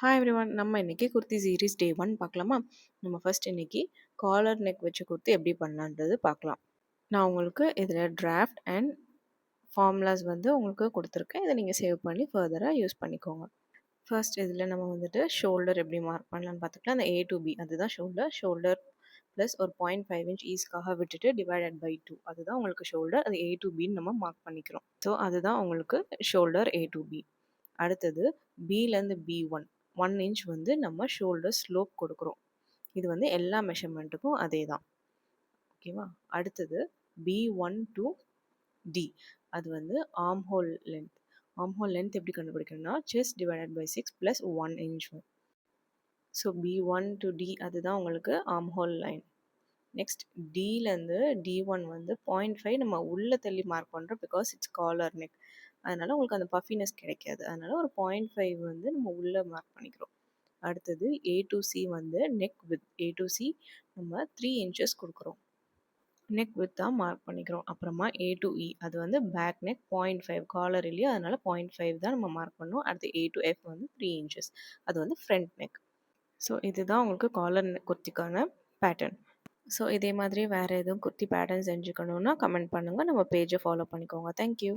Hi everyone. நம்ம இன்னைக்கு kurti series டே 1 பார்க்கலாமா? நம்ம ஃபர்ஸ்ட் இன்னைக்கு காலர் நெக் வச்சு குர்த்தி எப்படி பண்ணலான்றது பார்க்கலாம். நான் உங்களுக்கு இதில் டிராஃப்ட் அண்ட் ஃபார்முலாஸ் வந்து உங்களுக்கு கொடுத்துருக்கேன். இதை நீங்கள் சேவ் பண்ணி ஃபர்தராக யூஸ் பண்ணிக்கோங்க. ஃபர்ஸ்ட் இதில் நம்ம வந்துட்டு ஷோல்டர் எப்படி மார்க் பண்ணலான்னு பார்த்துக்கலாம். அந்த A to B அதுதான் ஷோல்டர் ப்ளஸ் ஒரு 0.5 இன்ச் ஈஸ்க்காக விட்டுட்டு டிவைடட் பை 2 அதுதான் உங்களுக்கு ஷோல்டர். அது A to Bன்னு நம்ம மார்க் பண்ணிக்கிறோம். ஸோ அதுதான் உங்களுக்கு ஷோல்டர் A to B. அடுத்தது பிலேருந்து B1 1 இன்ச் வந்து நம்ம ஷோல்டர் ஸ்லோப் கொடுக்குறோம். இது வந்து எல்லா மெஷர்மெண்ட்டுக்கும் அதே தான். ஓகேவா? அடுத்தது B1 to D அது வந்து arm hole length. Arm hole length எப்படி கண்டுபிடிக்கணும்னா chest divided by 6 plus 1 inch. So B1 to D அதுதான் உங்களுக்கு ஆர்ம் ஹோல் லைன். நெக்ஸ்ட் டிலேருந்து D1 வந்து 0.5 நம்ம உள்ளே தள்ளி மார்க் பண்ணுறோம். Because it's collar neck. அதனால உங்களுக்கு அந்த பஃபினஸ் கிடைக்காது. அதனால ஒரு 0.5 வந்து நம்ம உள்ளே மார்க் பண்ணிக்கிறோம். அடுத்தது A to C வந்து neck with. A to C நம்ம 3 இன்ச்சஸ் கொடுக்குறோம். நெக் வித்தாக மார்க் பண்ணிக்கிறோம். அப்புறமா A to E அது வந்து பேக் நெக் 0.5 காலர் இல்லையா, அதனால 0.5 தான் நம்ம மார்க் பண்ணோம். அடுத்து A to F வந்து 3 இன்ச்சஸ் அது வந்து ஃப்ரண்ட் நெக். ஸோ இதுதான் உங்களுக்கு காலர் குர்த்திக்கான பேட்டர்ன். ஸோ இதே மாதிரி வேறு எதுவும் குர்த்தி பேட்டர்ன் செஞ்சுக்கணுன்னா கமெண்ட் பண்ணுங்கள். நம்ம பேஜை ஃபாலோ பண்ணிக்கோங்க. தேங்க்யூ.